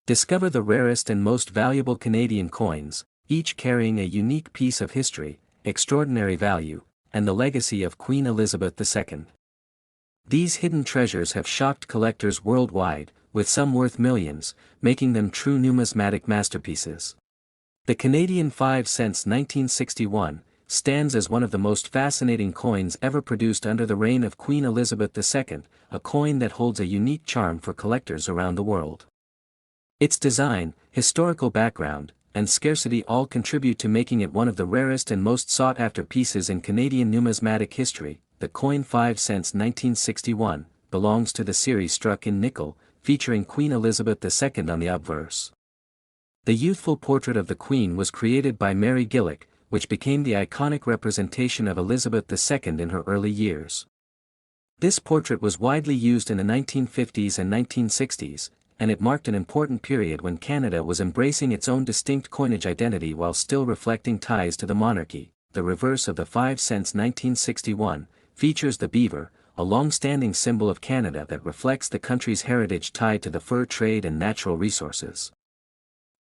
Discover the rarest and most valuable Canadian coins, each carrying a unique piece of history, extraordinary value, and the legacy of Queen Elizabeth II. These hidden treasures have shocked collectors worldwide, with some worth millions, making them true numismatic masterpieces. The Canadian 5 cents 1961 stands as one of the most fascinating coins ever produced under the reign of Queen Elizabeth II, a coin that holds a unique charm for collectors around the world. Its design, historical background, and scarcity all contribute to making it one of the rarest and most sought-after pieces in Canadian numismatic history. The coin 5 cents 1961 belongs to the series struck in nickel, featuring Queen Elizabeth II on the obverse. The youthful portrait of the Queen was created by Mary Gillick, which became the iconic representation of Elizabeth II in her early years. This portrait was widely used in the 1950s and 1960s, and it marked an important period when Canada was embracing its own distinct coinage identity while still reflecting ties to the monarchy. The reverse of the 5 cents 1961 features the beaver, a long-standing symbol of Canada that reflects the country's heritage tied to the fur trade and natural resources.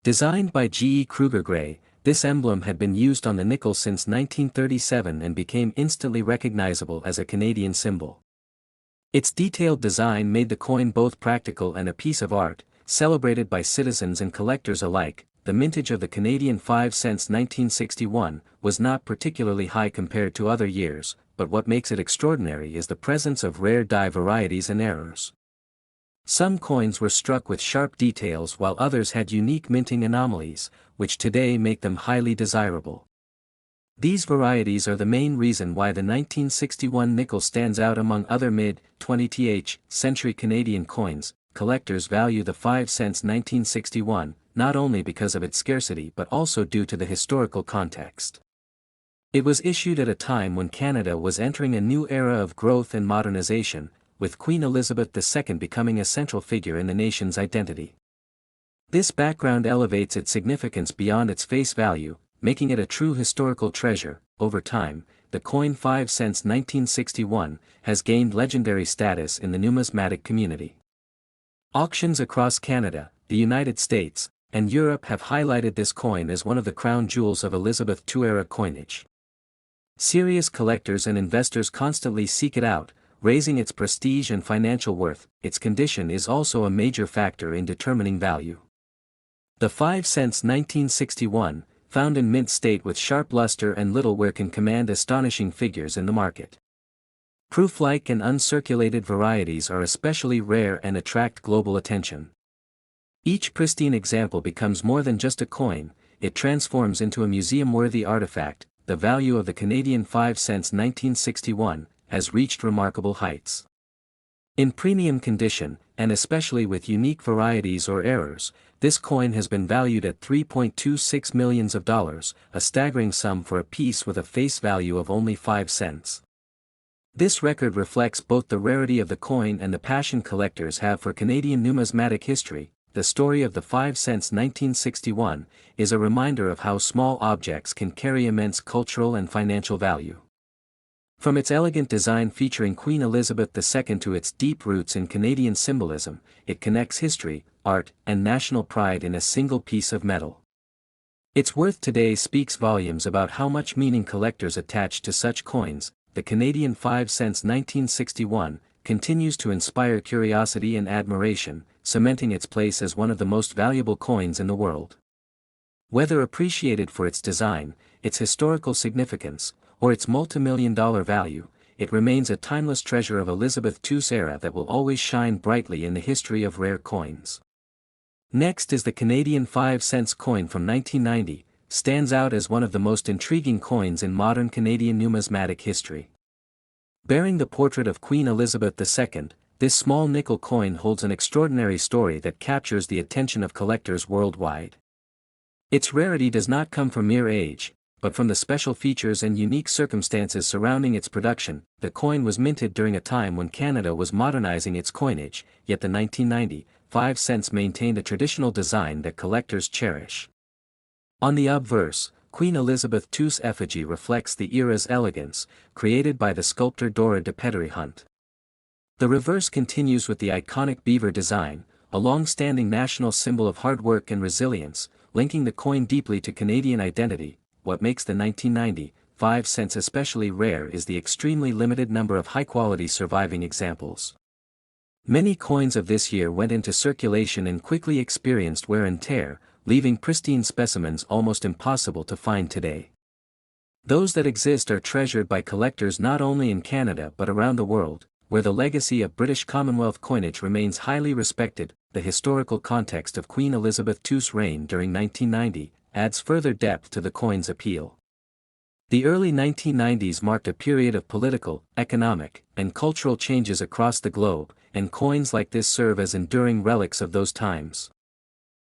Designed by G. E. Kruger Gray, this emblem had been used on the nickel since 1937 and became instantly recognizable as a Canadian symbol. Its detailed design made the coin both practical and a piece of art, celebrated by citizens and collectors alike. The mintage of the Canadian 5 cents 1961 was not particularly high compared to other years, but what makes it extraordinary is the presence of rare die varieties and errors. Some coins were struck with sharp details while others had unique minting anomalies, which today make them highly desirable. These varieties are the main reason why the 1961 nickel stands out among other mid-20th century Canadian coins. Collectors value the 5 cents 1961, not only because of its scarcity but also due to the historical context. It was issued at a time when Canada was entering a new era of growth and modernization, with Queen Elizabeth II becoming a central figure in the nation's identity. This background elevates its significance beyond its face value, making it a true historical treasure. Over time, the coin 5 cents 1961 has gained legendary status in the numismatic community. Auctions across Canada, the United States, and Europe have highlighted this coin as one of the crown jewels of Elizabeth II-era coinage. Serious collectors and investors constantly seek it out, raising its prestige and financial worth. Its condition is also a major factor in determining value. The 5 cents 1961, found in mint state with sharp luster and little wear, can command astonishing figures in the market. Proof-like and uncirculated varieties are especially rare and attract global attention. Each pristine example becomes more than just a coin, it transforms into a museum-worthy artifact. The value of the Canadian 5 cents 1961 has reached remarkable heights. In premium condition, and especially with unique varieties or errors, this coin has been valued at $3.26 million, a staggering sum for a piece with a face value of only 5 cents. This record reflects both the rarity of the coin and the passion collectors have for Canadian numismatic history. The story of the 5 cents 1961 is a reminder of how small objects can carry immense cultural and financial value. From its elegant design featuring Queen Elizabeth II to its deep roots in Canadian symbolism, it connects history, art, and national pride in a single piece of metal. Its worth today speaks volumes about how much meaning collectors attach to such coins. The Canadian 5 cents 1961 continues to inspire curiosity and admiration, cementing its place as one of the most valuable coins in the world. Whether appreciated for its design, its historical significance, or its multi-million-dollar value, it remains a timeless treasure of Elizabeth II's era that will always shine brightly in the history of rare coins. Next is the Canadian 5 cents coin from 1990, stands out as one of the most intriguing coins in modern Canadian numismatic history. Bearing the portrait of Queen Elizabeth II, this small nickel coin holds an extraordinary story that captures the attention of collectors worldwide. Its rarity does not come from mere age, but from the special features and unique circumstances surrounding its production. The coin was minted during a time when Canada was modernizing its coinage, yet the 1990 5 cents maintained a traditional design that collectors cherish. On the obverse, Queen Elizabeth II's effigy reflects the era's elegance, created by the sculptor Dora de Pedery Hunt. The reverse continues with the iconic beaver design, a long-standing national symbol of hard work and resilience, linking the coin deeply to Canadian identity. What makes the 1990 5 cents especially rare is the extremely limited number of high-quality surviving examples. Many coins of this year went into circulation and quickly experienced wear and tear, leaving pristine specimens almost impossible to find today. Those that exist are treasured by collectors not only in Canada but around the world, where the legacy of British Commonwealth coinage remains highly respected. The historical context of Queen Elizabeth II's reign during 1990 adds further depth to the coin's appeal. The early 1990s marked a period of political, economic, and cultural changes across the globe, and coins like this serve as enduring relics of those times.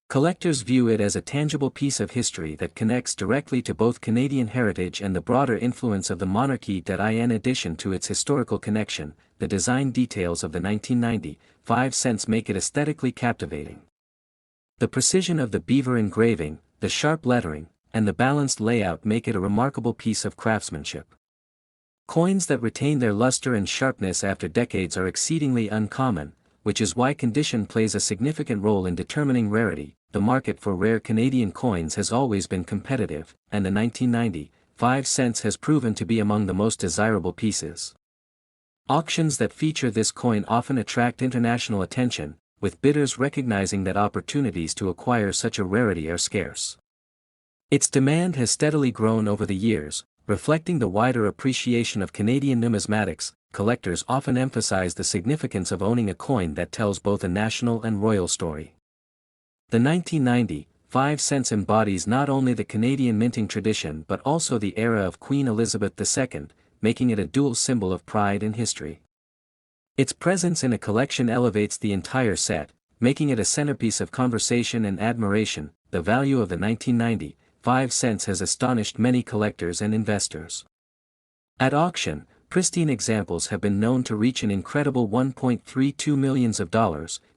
Collectors view it as a tangible piece of history that connects directly to both Canadian heritage and the broader influence of the monarchy. In addition to its historical connection, the design details of the 1990 5 cents make it aesthetically captivating. The precision of the beaver engraving, the sharp lettering, and the balanced layout make it a remarkable piece of craftsmanship. Coins that retain their luster and sharpness after decades are exceedingly uncommon, which is why condition plays a significant role in determining rarity. The market for rare Canadian coins has always been competitive, and the 1990 5 cents has proven to be among the most desirable pieces. Auctions that feature this coin often attract international attention, with bidders recognizing that opportunities to acquire such a rarity are scarce. Its demand has steadily grown over the years, reflecting the wider appreciation of Canadian numismatics. Collectors often emphasize the significance of owning a coin that tells both a national and royal story. The 1990 5 cents embodies not only the Canadian minting tradition but also the era of Queen Elizabeth II, making it a dual symbol of pride and history. Its presence in a collection elevates the entire set, making it a centerpiece of conversation and admiration. The value of the 1990 5 cents has astonished many collectors and investors. At auction, pristine examples have been known to reach an incredible $1.32 million,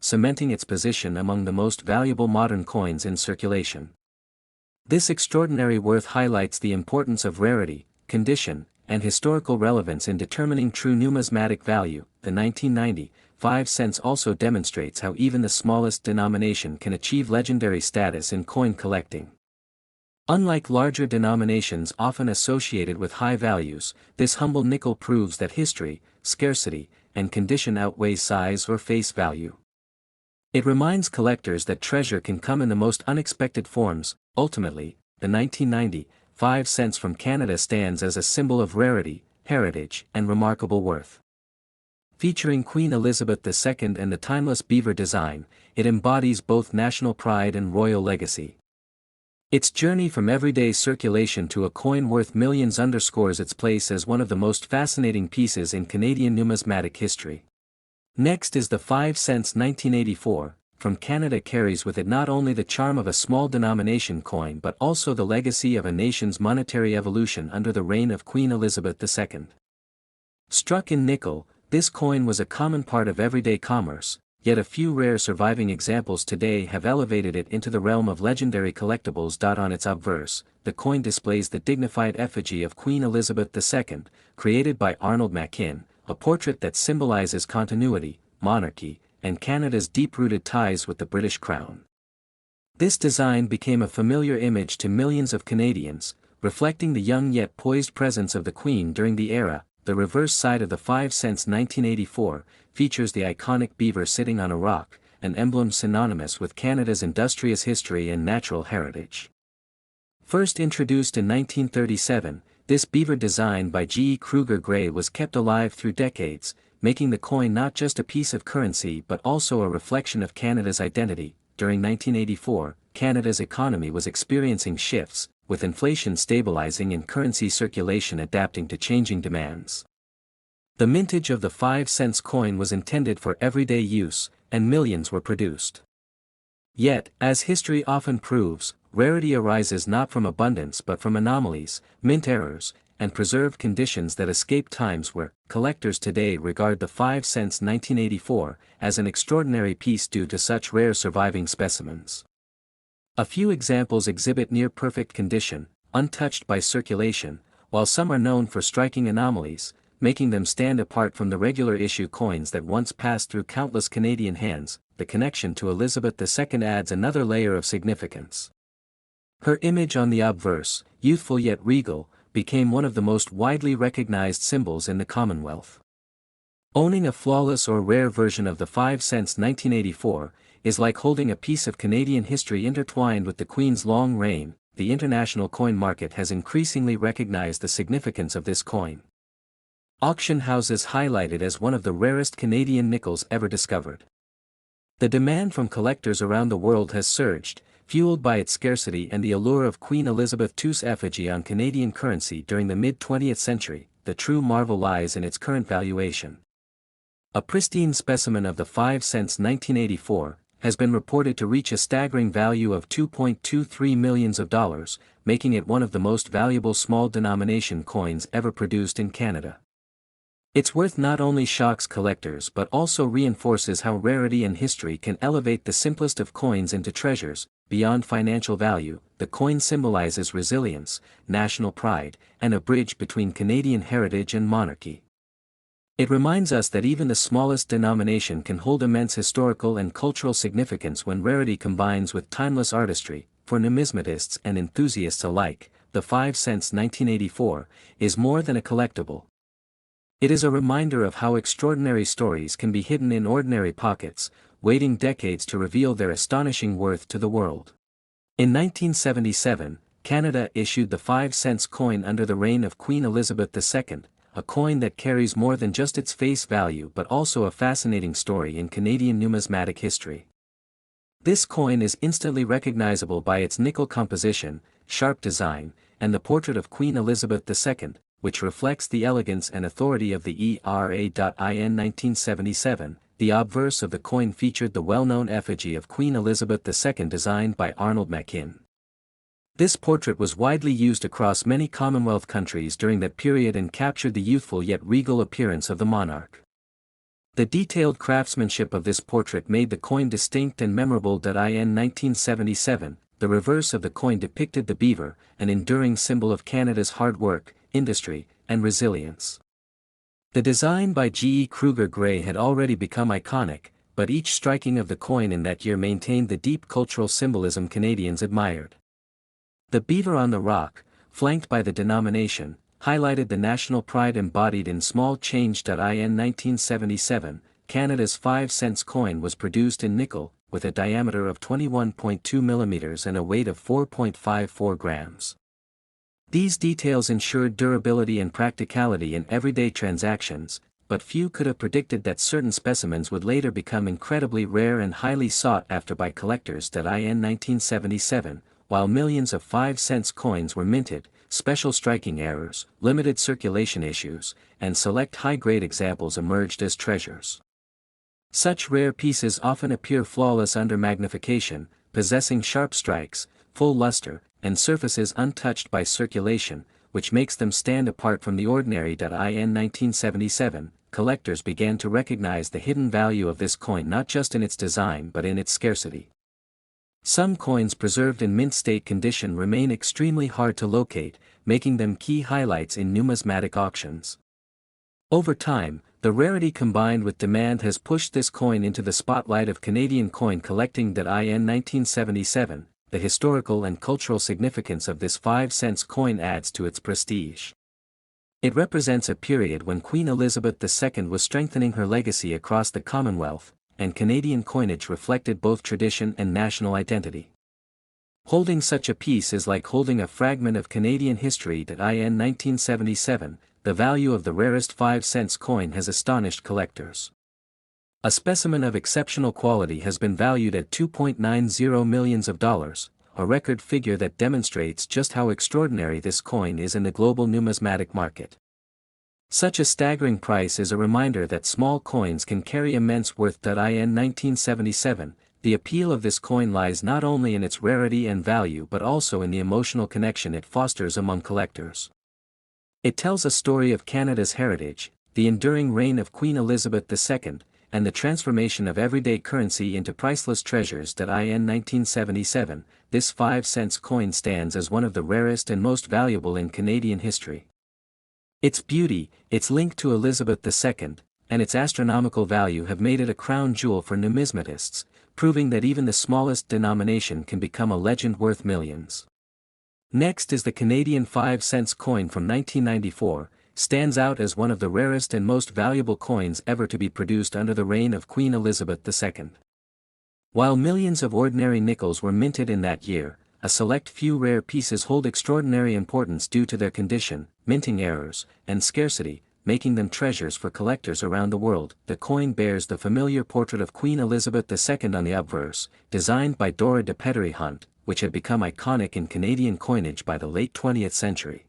cementing its position among the most valuable modern coins in circulation. This extraordinary worth highlights the importance of rarity, condition, and historical relevance in determining true numismatic value. The 1990 5 cents also demonstrates how even the smallest denomination can achieve legendary status in coin collecting. Unlike larger denominations often associated with high values, this humble nickel proves that history, scarcity, and condition outweigh size or face value. It reminds collectors that treasure can come in the most unexpected forms. Ultimately, the 1990 5 cents from Canada stands as a symbol of rarity, heritage, and remarkable worth. Featuring Queen Elizabeth II and the timeless beaver design, it embodies both national pride and royal legacy. Its journey from everyday circulation to a coin worth millions underscores its place as one of the most fascinating pieces in Canadian numismatic history. Next is the 5 cents 1984, from Canada carries with it not only the charm of a small denomination coin but also the legacy of a nation's monetary evolution under the reign of Queen Elizabeth II. Struck in nickel, this coin was a common part of everyday commerce, yet a few rare surviving examples today have elevated it into the realm of legendary collectibles. On its obverse, the coin displays the dignified effigy of Queen Elizabeth II, created by Arnold Machin, a portrait that symbolizes continuity, monarchy, and Canada's deep-rooted ties with the British Crown. This design became a familiar image to millions of Canadians, reflecting the young yet poised presence of the Queen during the era. The reverse side of the 5 cents 1984 features the iconic beaver sitting on a rock, an emblem synonymous with Canada's industrious history and natural heritage. First introduced in 1937, this beaver design by G. E. Kruger Gray was kept alive through decades, making the coin not just a piece of currency but also a reflection of Canada's identity. During 1984, Canada's economy was experiencing shifts, with inflation stabilizing and currency circulation adapting to changing demands. The mintage of the 5 cents coin was intended for everyday use, and millions were produced. Yet, as history often proves, rarity arises not from abundance but from anomalies, mint errors, and preserved conditions that escape times where collectors today regard the 5 cents 1984 as an extraordinary piece due to such rare surviving specimens. A few examples exhibit near-perfect condition, untouched by circulation, while some are known for striking anomalies, making them stand apart from the regular issue coins that once passed through countless Canadian hands. the connection to Elizabeth II adds another layer of significance. Her image on the obverse, youthful yet regal, became one of the most widely recognized symbols in the Commonwealth. Owning a flawless or rare version of the 5 cents 1984 is like holding a piece of Canadian history intertwined with the Queen's long reign. The international coin market has increasingly recognized the significance of this coin. Auction houses highlight it as one of the rarest Canadian nickels ever discovered. The demand from collectors around the world has surged, fueled by its scarcity and the allure of Queen Elizabeth II's effigy on Canadian currency during the mid-20th century. The true marvel lies in its current valuation. A pristine specimen of the 5 cents 1984 has been reported to reach a staggering value of $2.23 million, making it one of the most valuable small-denomination coins ever produced in Canada. Its worth not only shocks collectors but also reinforces how rarity and history can elevate the simplest of coins into treasures. Beyond financial value, the coin symbolizes resilience, national pride, and a bridge between Canadian heritage and monarchy. It reminds us that even the smallest denomination can hold immense historical and cultural significance when rarity combines with timeless artistry. For numismatists and enthusiasts alike, the 5 cents 1984 is more than a collectible. It is a reminder of how extraordinary stories can be hidden in ordinary pockets, waiting decades to reveal their astonishing worth to the world. In 1977, Canada issued the 5 cents coin under the reign of Queen Elizabeth II, a coin that carries more than just its face value but also a fascinating story in Canadian numismatic history. This coin is instantly recognizable by its nickel composition, sharp design, and the portrait of Queen Elizabeth II, which reflects the elegance and authority of the ERA.IN 1977. The obverse of the coin featured the well-known effigy of Queen Elizabeth II designed by Arnold Machin. This portrait was widely used across many Commonwealth countries during that period and captured the youthful yet regal appearance of the monarch. The detailed craftsmanship of this portrait made the coin distinct and memorable. In 1977, the reverse of the coin depicted the beaver, an enduring symbol of Canada's hard work, industry, and resilience. The design by G. E. Kruger Gray had already become iconic, but each striking of the coin in that year maintained the deep cultural symbolism Canadians admired. The beaver on the rock, flanked by the denomination, highlighted the national pride embodied in small change. In 1977, Canada's 5 cents coin was produced in nickel, with a diameter of 21.2 mm and a weight of 4.54 grams. These details ensured durability and practicality in everyday transactions, but few could have predicted that certain specimens would later become incredibly rare and highly sought after by collectors. In 1977, while millions of 5 cents coins were minted, special striking errors, limited circulation issues, and select high-grade examples emerged as treasures. Such rare pieces often appear flawless under magnification, possessing sharp strikes, full luster, and surfaces untouched by circulation, which makes them stand apart from the ordinary. In 1977, collectors began to recognize the hidden value of this coin not just in its design but in its scarcity. Some coins preserved in mint state condition remain extremely hard to locate, making them key highlights in numismatic auctions. Over time, the rarity combined with demand has pushed this coin into the spotlight of Canadian coin collecting. In 1977, the historical and cultural significance of this 5 cents coin adds to its prestige. It represents a period when Queen Elizabeth II was strengthening her legacy across the Commonwealth, and Canadian coinage reflected both tradition and national identity. Holding such a piece is like holding a fragment of Canadian history. In 1977, the value of the rarest 5 cents coin has astonished collectors. A specimen of exceptional quality has been valued at $2.90 million, a record figure that demonstrates just how extraordinary this coin is in the global numismatic market. Such a staggering price is a reminder that small coins can carry immense worth. In 1977, the appeal of this coin lies not only in its rarity and value but also in the emotional connection it fosters among collectors. It tells a story of Canada's heritage, the enduring reign of Queen Elizabeth II, and the transformation of everyday currency into priceless treasures. In 1977, this 5 cents coin stands as one of the rarest and most valuable in Canadian history. Its beauty, its link to Elizabeth II, and its astronomical value have made it a crown jewel for numismatists, proving that even the smallest denomination can become a legend worth millions. Next is the Canadian 5-cent coin from 1994, stands out as one of the rarest and most valuable coins ever to be produced under the reign of Queen Elizabeth II. While millions of ordinary nickels were minted in that year, a select few rare pieces hold extraordinary importance due to their condition, minting errors, and scarcity, making them treasures for collectors around the world. The coin bears the familiar portrait of Queen Elizabeth II on the obverse, designed by Dora de Pettery Hunt, which had become iconic in Canadian coinage by the late 20th century.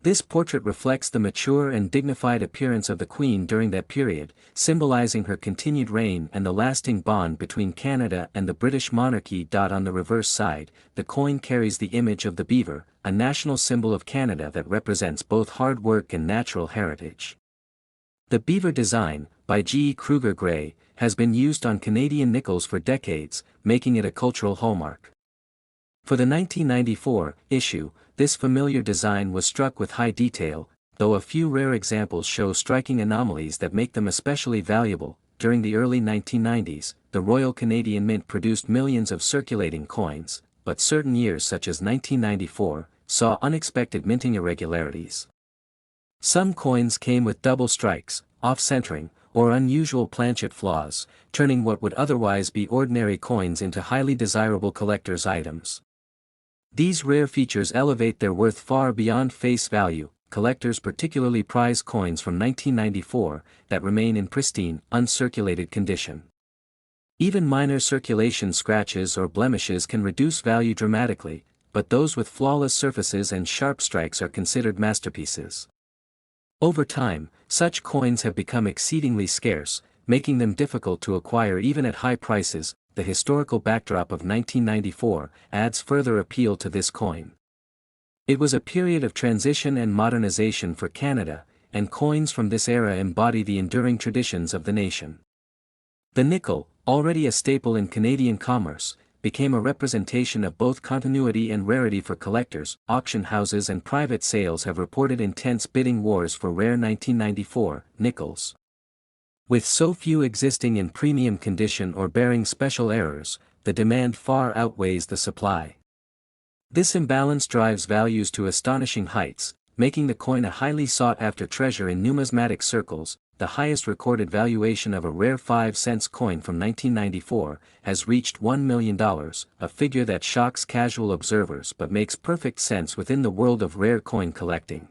This portrait reflects the mature and dignified appearance of the Queen during that period, symbolizing her continued reign and the lasting bond between Canada and the British monarchy. On the reverse side, the coin carries the image of the beaver, a national symbol of Canada that represents both hard work and natural heritage. The beaver design, by G. E. Kruger Gray, has been used on Canadian nickels for decades, making it a cultural hallmark. For the 1994 issue, this familiar design was struck with high detail, though a few rare examples show striking anomalies that make them especially valuable. During the early 1990s, the Royal Canadian Mint produced millions of circulating coins, but certain years such as 1994 saw unexpected minting irregularities. Some coins came with double strikes, off-centering, or unusual planchet flaws, turning what would otherwise be ordinary coins into highly desirable collector's items. These rare features elevate their worth far beyond face value. Collectors particularly prize coins from 1994 that remain in pristine, uncirculated condition. Even minor circulation scratches or blemishes can reduce value dramatically, but those with flawless surfaces and sharp strikes are considered masterpieces. Over time, such coins have become exceedingly scarce, making them difficult to acquire even at high prices. The historical backdrop of 1994 adds further appeal to this coin. It was a period of transition and modernization for Canada, and coins from this era embody the enduring traditions of the nation. The nickel, already a staple in Canadian commerce, became a representation of both continuity and rarity for collectors. Auction houses and private sales have reported intense bidding wars for rare 1994 nickels. With so few existing in premium condition or bearing special errors, the demand far outweighs the supply. This imbalance drives values to astonishing heights, making the coin a highly sought-after treasure in numismatic circles. The highest recorded valuation of a rare 5-cent coin from 1994 has reached $1 million, a figure that shocks casual observers but makes perfect sense within the world of rare coin collecting.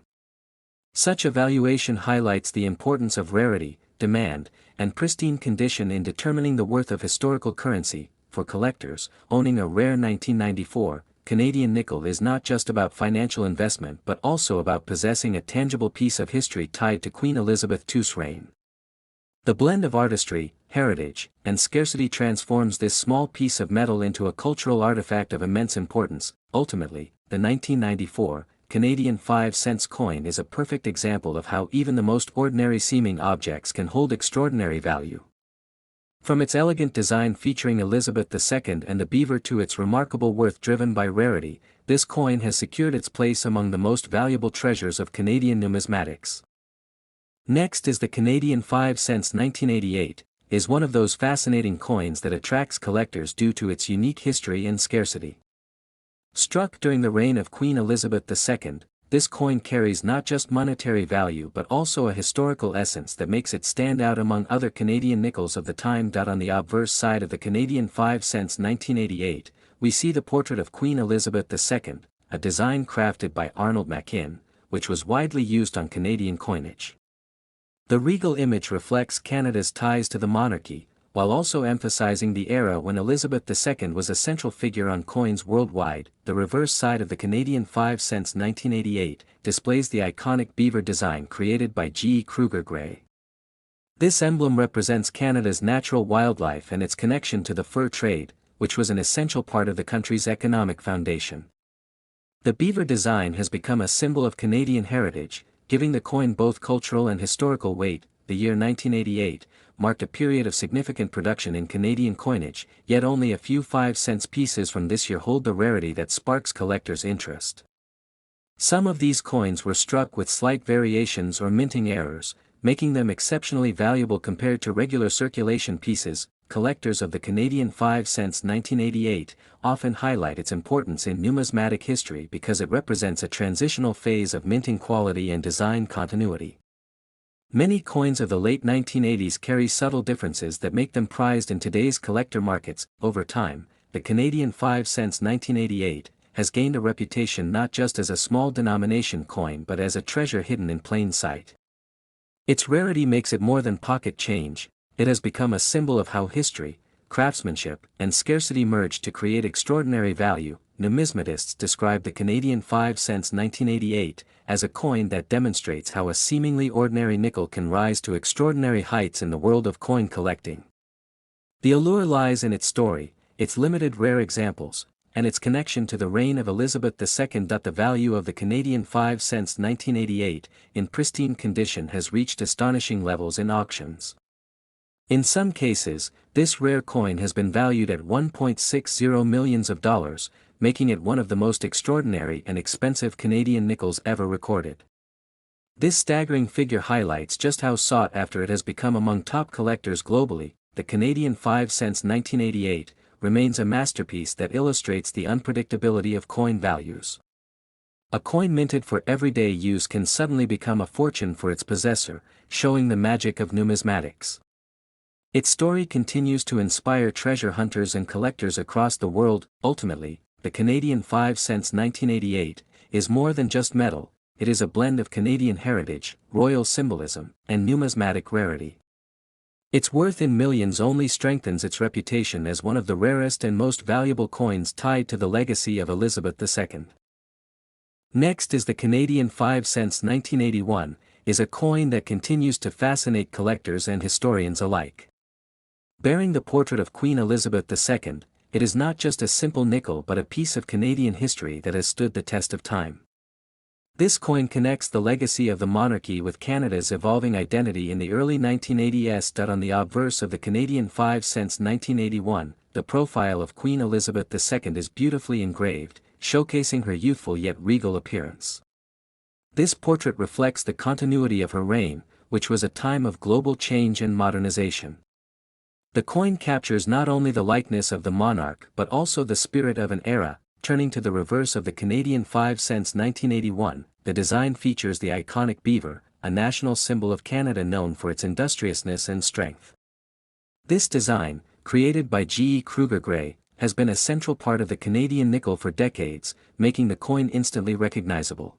Such a valuation highlights the importance of rarity, demand, and pristine condition in determining the worth of historical currency. For collectors, owning a rare 1994 Canadian nickel is not just about financial investment but also about possessing a tangible piece of history tied to Queen Elizabeth II's reign. The blend of artistry, heritage, and scarcity transforms this small piece of metal into a cultural artifact of immense importance. Ultimately, the 1994 Canadian 5-cent coin is a perfect example of how even the most ordinary-seeming objects can hold extraordinary value. From its elegant design featuring Elizabeth II and the beaver to its remarkable worth driven by rarity, this coin has secured its place among the most valuable treasures of Canadian numismatics. Next is the Canadian 5 cents 1988, is one of those fascinating coins that attracts collectors due to its unique history and scarcity. Struck during the reign of Queen Elizabeth II, this coin carries not just monetary value but also a historical essence that makes it stand out among other Canadian nickels of the time. On the obverse side of the Canadian 5 cents 1988, we see the portrait of Queen Elizabeth II, a design crafted by Arnold Machin, which was widely used on Canadian coinage. The regal image reflects Canada's ties to the monarchy, while also emphasizing the era when Elizabeth II was a central figure on coins worldwide. The reverse side of the Canadian 5 cents 1988 displays the iconic beaver design created by G. E. Kruger Gray. This emblem represents Canada's natural wildlife and its connection to the fur trade, which was an essential part of the country's economic foundation. The beaver design has become a symbol of Canadian heritage, giving the coin both cultural and historical weight. The year 1988 marked a period of significant production in Canadian coinage, yet only a few 5-cent pieces from this year hold the rarity that sparks collectors' interest. Some of these coins were struck with slight variations or minting errors, making them exceptionally valuable compared to regular circulation pieces. Collectors of the Canadian 5 cents 1988 often highlight its importance in numismatic history because it represents a transitional phase of minting quality and design continuity. Many coins of the late 1980s carry subtle differences that make them prized in today's collector markets. Over time, the Canadian 5 cents 1988 has gained a reputation not just as a small denomination coin but as a treasure hidden in plain sight. Its rarity makes it more than pocket change. It has become a symbol of how history, craftsmanship, and scarcity merge to create extraordinary value. Numismatists describe the Canadian 5 cents 1988 as a coin that demonstrates how a seemingly ordinary nickel can rise to extraordinary heights in the world of coin collecting. The allure lies in its story, its limited rare examples, and its connection to the reign of Elizabeth II. The value of the Canadian 5 cents 1988 in pristine condition has reached astonishing levels in auctions. In some cases, this rare coin has been valued at $1.60 million, making it one of the most extraordinary and expensive Canadian nickels ever recorded. This staggering figure highlights just how sought after it has become among top collectors globally. The Canadian 5 cents 1988 remains a masterpiece that illustrates the unpredictability of coin values. A coin minted for everyday use can suddenly become a fortune for its possessor, showing the magic of numismatics. Its story continues to inspire treasure hunters and collectors across the world. Ultimately, the Canadian 5 cents 1988 is more than just metal, it is a blend of Canadian heritage, royal symbolism, and numismatic rarity. Its worth in millions only strengthens its reputation as one of the rarest and most valuable coins tied to the legacy of Elizabeth II. Next is the Canadian 5 cents 1981, is a coin that continues to fascinate collectors and historians alike. Bearing the portrait of Queen Elizabeth II, it is not just a simple nickel but a piece of Canadian history that has stood the test of time. This coin connects the legacy of the monarchy with Canada's evolving identity in the early 1980s. On the obverse of the Canadian 5 cents 1981, the profile of Queen Elizabeth II is beautifully engraved, showcasing her youthful yet regal appearance. This portrait reflects the continuity of her reign, which was a time of global change and modernization. The coin captures not only the likeness of the monarch but also the spirit of an era. Turning to the reverse of the Canadian 5 cents 1981, the design features the iconic beaver, a national symbol of Canada known for its industriousness and strength. This design, created by G. E. Kruger Gray, has been a central part of the Canadian nickel for decades, making the coin instantly recognizable.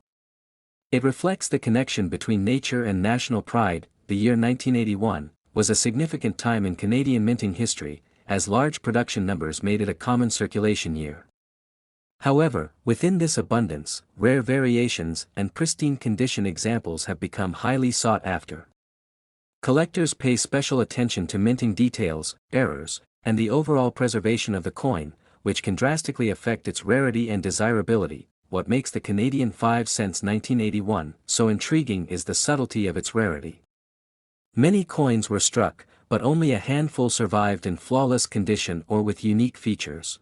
It reflects the connection between nature and national pride. The year 1981 was a significant time in Canadian minting history, as large production numbers made it a common circulation year. However, within this abundance, rare variations and pristine condition examples have become highly sought after. Collectors pay special attention to minting details, errors, and the overall preservation of the coin, which can drastically affect its rarity and desirability. What makes the Canadian 5 cents 1981 so intriguing is the subtlety of its rarity. Many coins were struck, but only a handful survived in flawless condition or with unique features.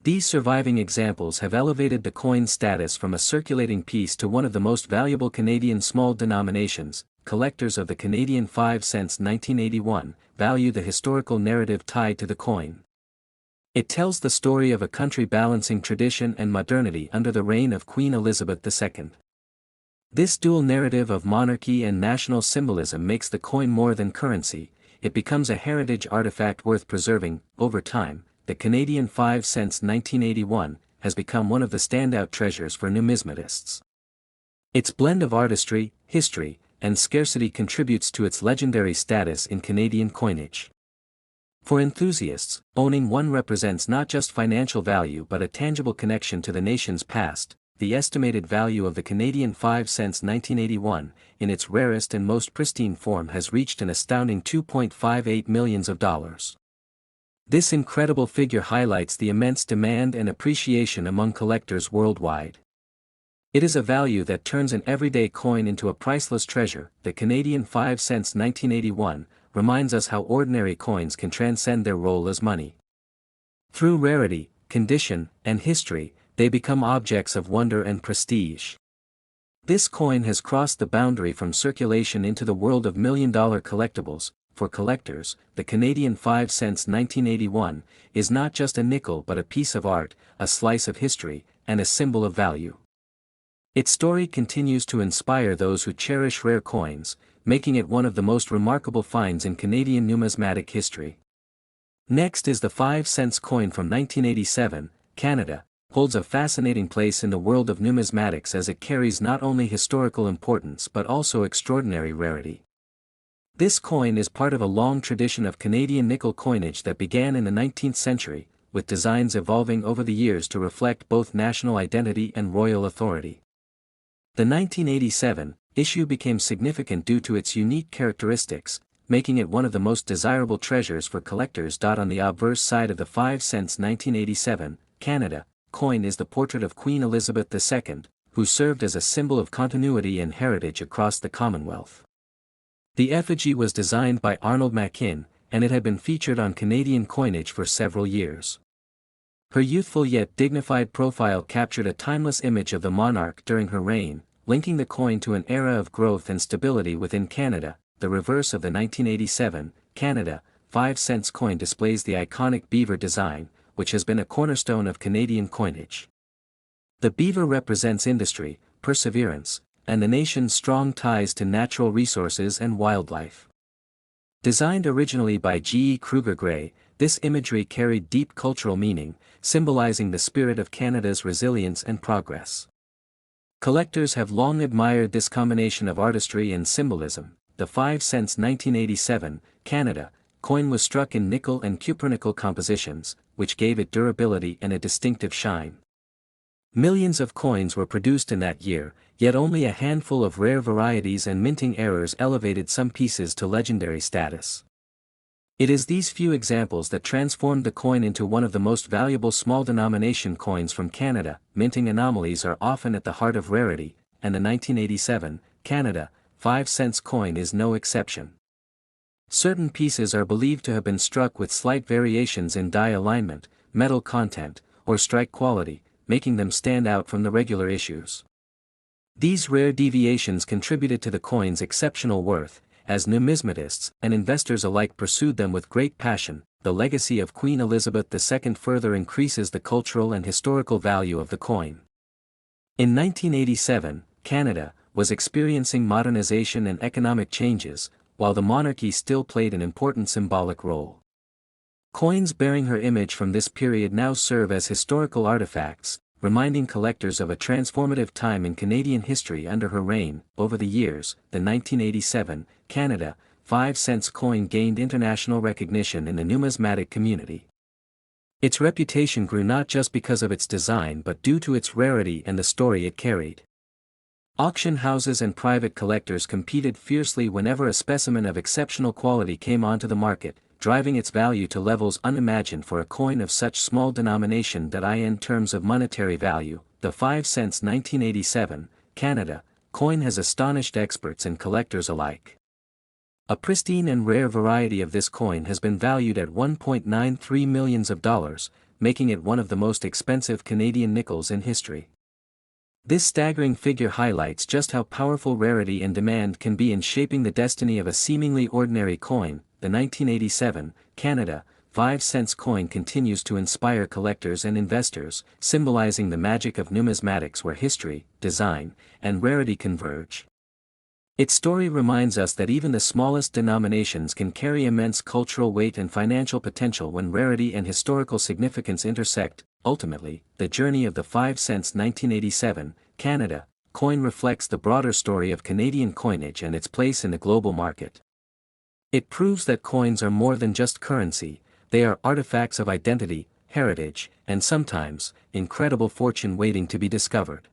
These surviving examples have elevated the coin's status from a circulating piece to one of the most valuable Canadian small denominations. Collectors of the Canadian 5 cents 1981 value the historical narrative tied to the coin. It tells the story of a country balancing tradition and modernity under the reign of Queen Elizabeth II. This dual narrative of monarchy and national symbolism makes the coin more than currency, it becomes a heritage artifact worth preserving. Over time, the Canadian 5 cents 1981 has become one of the standout treasures for numismatists. Its blend of artistry, history, and scarcity contributes to its legendary status in Canadian coinage. For enthusiasts, owning one represents not just financial value but a tangible connection to the nation's past. The estimated value of the Canadian 5 cents 1981, in its rarest and most pristine form, has reached an astounding $2.58 million. This incredible figure highlights the immense demand and appreciation among collectors worldwide. It is a value that turns an everyday coin into a priceless treasure. The Canadian 5 cents 1981 reminds us how ordinary coins can transcend their role as money. Through rarity, condition, and history, they become objects of wonder and prestige. This coin has crossed the boundary from circulation into the world of million-dollar collectibles. For collectors, the Canadian 5 cents 1981 is not just a nickel but a piece of art, a slice of history, and a symbol of value. Its story continues to inspire those who cherish rare coins, making it one of the most remarkable finds in Canadian numismatic history. Next is the 5 cents coin from 1987, Canada, holds a fascinating place in the world of numismatics as it carries not only historical importance but also extraordinary rarity. This coin is part of a long tradition of Canadian nickel coinage that began in the 19th century, with designs evolving over the years to reflect both national identity and royal authority. The 1987 issue became significant due to its unique characteristics, making it one of the most desirable treasures for collectors. On the obverse side of the 5 cents 1987, Canada, coin is the portrait of Queen Elizabeth II, who served as a symbol of continuity and heritage across the Commonwealth. The effigy was designed by Arnold Mackin, and it had been featured on Canadian coinage for several years. Her youthful yet dignified profile captured a timeless image of the monarch during her reign, linking the coin to an era of growth and stability within Canada. The reverse of the 1987 Canada 5 cents coin displays the iconic beaver design, which has been a cornerstone of Canadian coinage. The beaver represents industry, perseverance, and the nation's strong ties to natural resources and wildlife. Designed originally by G. E. Kruger Gray, this imagery carried deep cultural meaning, symbolizing the spirit of Canada's resilience and progress. Collectors have long admired this combination of artistry and symbolism. The 5 cents 1987 Canada coin was struck in nickel and cupronickel compositions, which gave it durability and a distinctive shine. Millions of coins were produced in that year, yet only a handful of rare varieties and minting errors elevated some pieces to legendary status. It is these few examples that transformed the coin into one of the most valuable small-denomination coins from Canada. Minting anomalies are often at the heart of rarity, and the 1987 Canada 5 cents coin is no exception. Certain pieces are believed to have been struck with slight variations in die alignment, metal content, or strike quality, making them stand out from the regular issues. These rare deviations contributed to the coin's exceptional worth, as numismatists and investors alike pursued them with great passion. The legacy of Queen Elizabeth II further increases the cultural and historical value of the coin. In 1987, Canada was experiencing modernization and economic changes, while the monarchy still played an important symbolic role. Coins bearing her image from this period now serve as historical artifacts, reminding collectors of a transformative time in Canadian history under her reign. Over the years, the 1987 Canada 5 cents coin gained international recognition in the numismatic community. Its reputation grew not just because of its design but due to its rarity and the story it carried. Auction houses and private collectors competed fiercely whenever a specimen of exceptional quality came onto the market, driving its value to levels unimagined for a coin of such small denomination. In terms of monetary value, the 5 cents 1987 Canada coin has astonished experts and collectors alike. A pristine and rare variety of this coin has been valued at $1.93 million, making it one of the most expensive Canadian nickels in history. This staggering figure highlights just how powerful rarity and demand can be in shaping the destiny of a seemingly ordinary coin. The 1987 Canada 5 cents coin continues to inspire collectors and investors, symbolizing the magic of numismatics where history, design, and rarity converge. Its story reminds us that even the smallest denominations can carry immense cultural weight and financial potential when rarity and historical significance intersect. Ultimately, the journey of the 5 cents 1987 Canada coin reflects the broader story of Canadian coinage and its place in the global market. It proves that coins are more than just currency, they are artifacts of identity, heritage, and sometimes, incredible fortune waiting to be discovered.